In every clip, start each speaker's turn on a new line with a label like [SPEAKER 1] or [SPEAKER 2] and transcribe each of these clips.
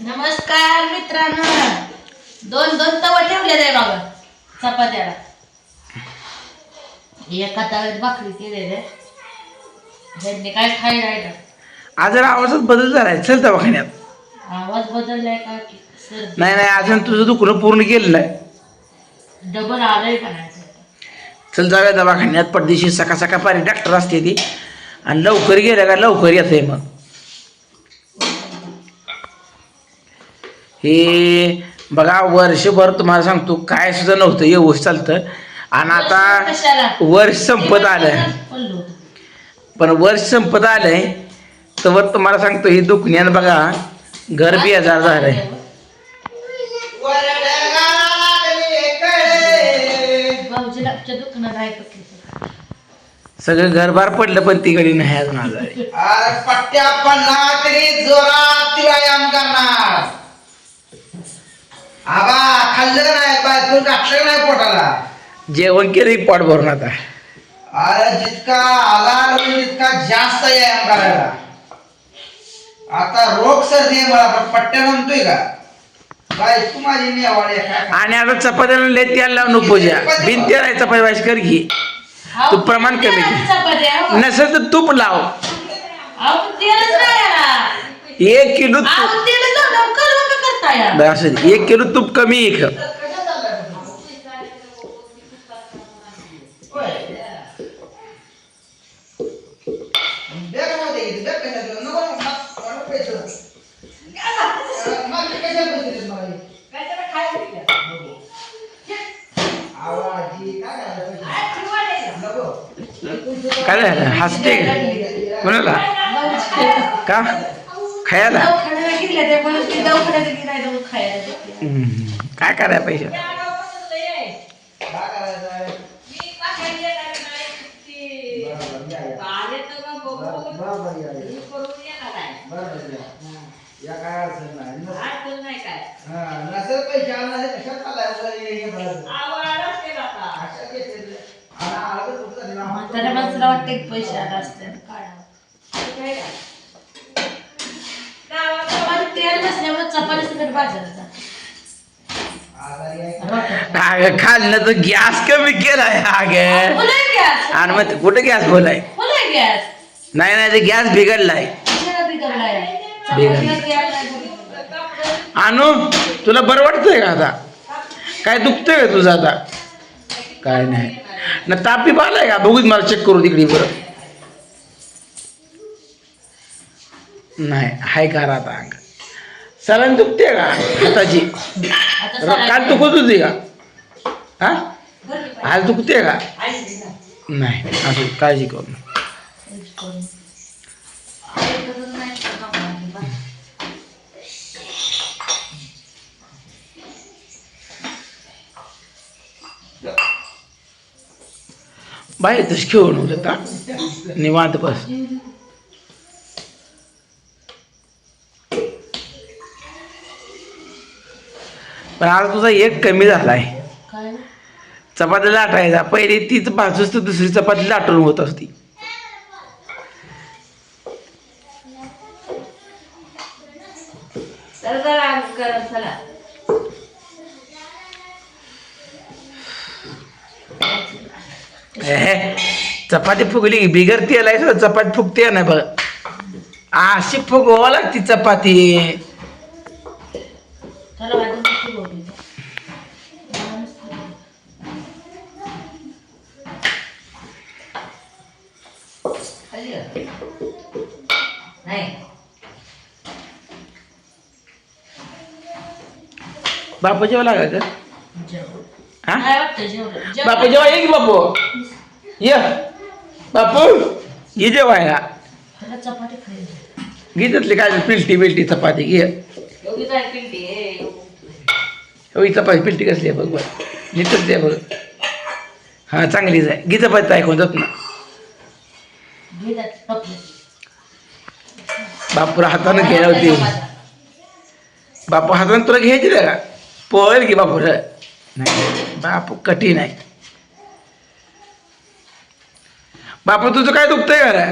[SPEAKER 1] नमस्कार मित्रांनो, दोन दोन तवा ठेवले आहे बघा चपात्याला. एका तव्यात भाकरी केलेले. त्यांनी काय खायला आहे का?
[SPEAKER 2] आज आवाजात बदल झालाय. चल दवाखान्यात.
[SPEAKER 1] आवाज बदललाय का की सर्दी?
[SPEAKER 2] नाही नाही, अजून तुझं दुखणं पूर्ण केलेलं आहे.
[SPEAKER 1] डबल आलंय का नाही?
[SPEAKER 2] चल जाऊया दवाखान्यात. पडदिशी सकाळ सकाळ पारी डॉक्टर असते ती, आणि लवकर गेल्या का लवकर येते. मग हे बघा, वर्षभर तुम्हाला सांगतो काय सुद्धा नव्हतं, व्यवस्थित चालतं. आणि आता वर्ष संपत आलं. पण वर्ष संपत आलंय तर तुम्हाला सांगतो ही दुखण्यानं बघा घर बी आजार झालंय. सगळं घरबार पडलं पण तिकडे नाही अजून आजारी.
[SPEAKER 3] पट्ट्या पडला तरी जोरात व्यायाम करणार. आबा खाल्लं नाही, बायको टाकलं नाही पोटाला.
[SPEAKER 2] जेवण केलं पोट भरून आता.
[SPEAKER 3] अरे जितका आला तितका जास्त व्यायाम करायला. आता रोग सर्दी आहे मला, पण पट्ट्या म्हणतोय का बायको माझी नेवाळी आहे.
[SPEAKER 2] आणि आता चपात्याला लय तेल लावून नको पूजा. बिन तेल आहे चपाती वाईस कर घे. तू प्रमाण कमी घे. नसेल तर तूप लाव. 1 किलो असं 1 किलो तूप कमी एक. काय झालं? हसते कोणाला का खायला? काय करायला पाहिजे?
[SPEAKER 1] वाटते पैसे आला असते तेल नसल्यामुळे चपाती सुद्धा बाजारात
[SPEAKER 2] खाल्लं तर गॅस कमी केलाय. आणि मग कुठे गॅस बोलाय? नाही नाही, ते गॅस बिघडलाय. आणू तुला बरं वाटतंय का आता? काय दुखतंय का तुझं आता? काय नाही ना, तापी आलाय का? बघूच मला चेक करू तिकडे बरं. नाही हाय का आता अंग? सलाईन दुखते का हाताची? काल दुखत होती का? हा आज दुखते का? नाही, असं काळजी करू. बाहेर तशी खेळून होत का निवांत बस. पण आज तुझा एक कमी झालाय. चपाती लाटायचा पहिले तीच भाजूच तर दुसरी चपाती लाटून होत असती. चपाती फुगली बिगर तेल आहे चपाती फुगते नाही बघ. अशी फुगवावं लागती चपाती. बापू जेव्हा लागा का? बापू जेव्हा ये की बापू ये. बापू ये जेवायला घेतली काय पिलटी बिलटी चपाती घे. ही चपाती पिलटी कसली आहे बघ बघ नीटच आहे बघ. हा चांगलीच आहे. घे चपाती ऐकून जात ना. बापूला हातानं घ्यायला होती. बापू हातानं तुला घ्यायची का? पोळेल की बापू. नाही बापू कठीण आहे. बापू तुझं काय दुखतंय का?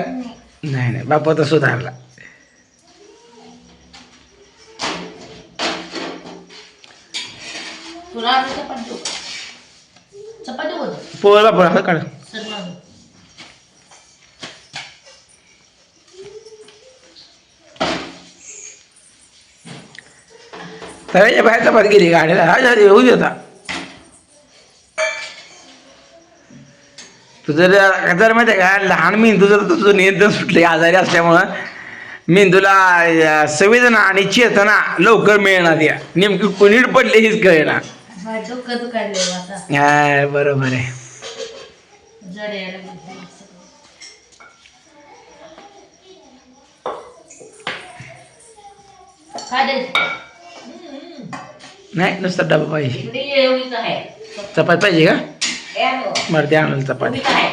[SPEAKER 2] नाही नाही बापू तर सुधारला.
[SPEAKER 1] तुला आम्ही चपाती देऊ का? चपाती होत
[SPEAKER 2] पोळा पोळा हा काढ.
[SPEAKER 1] सर मागं.
[SPEAKER 2] तव्याच्या बाहेर चपाती गेली गाडीला हा झाली होऊ देता. तुझं जर माहिती आहे का लहान मेंदूचं तुझं नियंत्रण सुटले आजारी असल्यामुळं मेंदूला संवेदना आणि चेतना लवकर मिळणार या नेमकी कुणीड पडले हीच कळेना.
[SPEAKER 1] माझं डोकं दुखायलंय आता.
[SPEAKER 2] हा बरोबर आहे.
[SPEAKER 1] जड यायला लागलं सगळं. काय द्यायचं?
[SPEAKER 2] नाही नुसता डबा पाहिजे.
[SPEAKER 1] इकडे एवढीच आहे.
[SPEAKER 2] चपाती पाहिजे का
[SPEAKER 1] हे आणू.
[SPEAKER 2] मरते आणलं चपाती.
[SPEAKER 1] एवढीच आहे.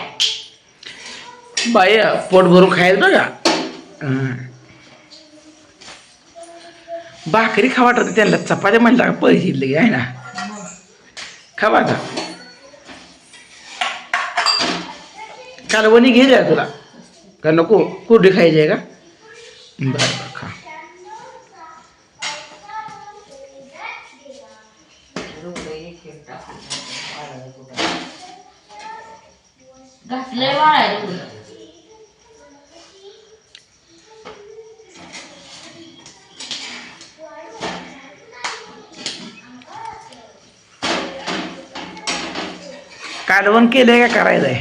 [SPEAKER 2] बाई पोट भरून खायचं बघा. भाकरी खा वाटत त्यांना चपात्या म्हणला का पैसे लगे आहे ना
[SPEAKER 1] मग.
[SPEAKER 2] खा आता. कालवणी घे जा तुला का नको कुठे खायची आहे का बरं बरं खा.
[SPEAKER 1] घातलंय वाळायला तुला.
[SPEAKER 2] कालवण केलंय का करायचंय.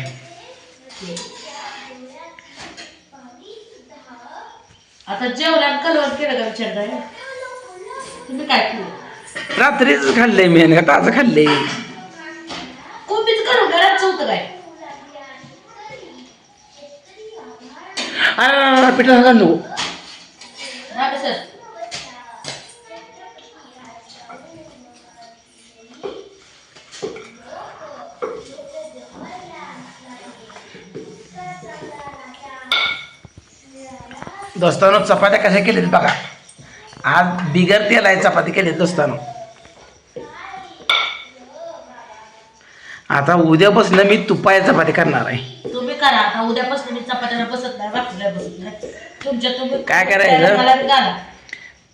[SPEAKER 1] आता जेवल्यावर कलवण केलं का विचारताय तुम्ही काय केलं?
[SPEAKER 2] रात्रीच खाल्लंय मी आणि का ताजं खाल्लंय.
[SPEAKER 1] कोबीच करून घरात होतं काय?
[SPEAKER 2] अरे पिठा घाल नको.
[SPEAKER 1] हा सर.
[SPEAKER 2] दोस्तानो चपात्या कशा केल्यात बघा. आज बिगर तेल आहे चपाती केली दोस्तानो. आता उद्यापासून मी तुपाया चपाती करणार आहे.
[SPEAKER 1] तुम्ही करा आता उद्यापासून मी चपात्याला बसत नाही भाकरीला बसत नाही. तुमच्या तुम्ही
[SPEAKER 2] काय करायचं?
[SPEAKER 1] मला बी घाला.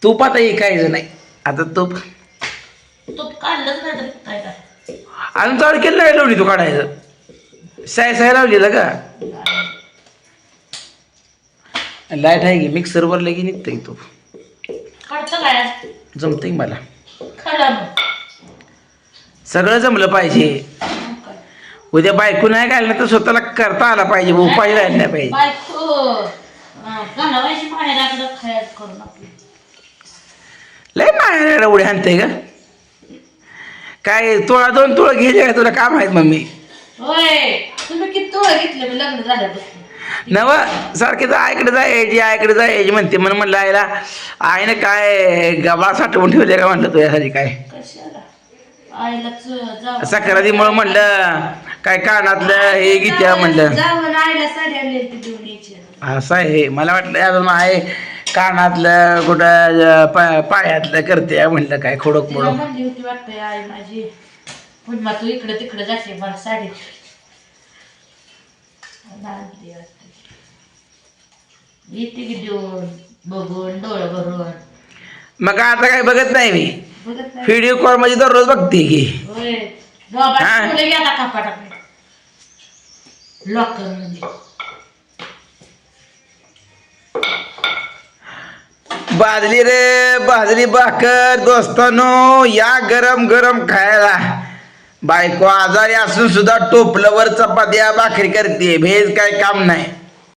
[SPEAKER 2] तूप आता ऐकायचं नाही. आता तूप
[SPEAKER 1] तूप काढलंच नाही तर काय काय
[SPEAKER 2] अजून चालू केलं नाही लावली तू काढायचं साय लावलेलं का लाईट आहे की मिक्सरवर लगी निघतंय तूप
[SPEAKER 1] काढतं काय
[SPEAKER 2] जमतंय मला
[SPEAKER 1] खरा मग
[SPEAKER 2] सगळं जमलं पाहिजे. उद्या बायको नाही घालणं तर स्वतःला करता आला पाहिजे उपाय राहिला नाही पाहिजे.
[SPEAKER 1] बायको घालावायची माहेराकडं खायचं करून आपली
[SPEAKER 2] लय माया एवढे आणते का काय तोळा 2 तोळ घ्यायचे का तुला काम आहेत मम्मी.
[SPEAKER 1] होय तुम्ही किती तोळ घेतले मी लग्न झाल्यापासून
[SPEAKER 2] नव सारखे तर आईकडे जायची म्हणते म्हणलं आईला आईनं काय गबाळ साठवून ठेवले का म्हणलं तुझ्यासाठी काय
[SPEAKER 1] कशाला आईलाच जावं
[SPEAKER 2] सक्रातीमुळं म्हणलं काय कानातलं हे गीत्या म्हणलं
[SPEAKER 1] जावं आईला साडी आणली ती देऊन यायची.
[SPEAKER 2] असं आहे मला वाटलं अजून आहे कानातलं कुठं पायातलं करते म्हणलं काय खोडक
[SPEAKER 1] तिला
[SPEAKER 2] मोडक
[SPEAKER 1] म्हणली होती वाटतं आई माझी पुन्हा तू इकडे तिकडे जाते मला साडी आणली वाटतं. येते की देऊन बघून डोळं भरून
[SPEAKER 2] मग आता काय बघत नाही मी
[SPEAKER 1] बघत नाही
[SPEAKER 2] व्हिडिओ कॉल मध्ये दररोज बघते की
[SPEAKER 1] होय बाबा
[SPEAKER 2] हा.
[SPEAKER 1] तुला गेला कपाटात लॉकर मध्ये
[SPEAKER 2] बाजली रे बाजरी भाकर दोस्तानो या गरम गरम खायला. बायको आजारी असून सुद्धा टोपल्यावर चपात्या भाकरी करते भेज काय काम नाही.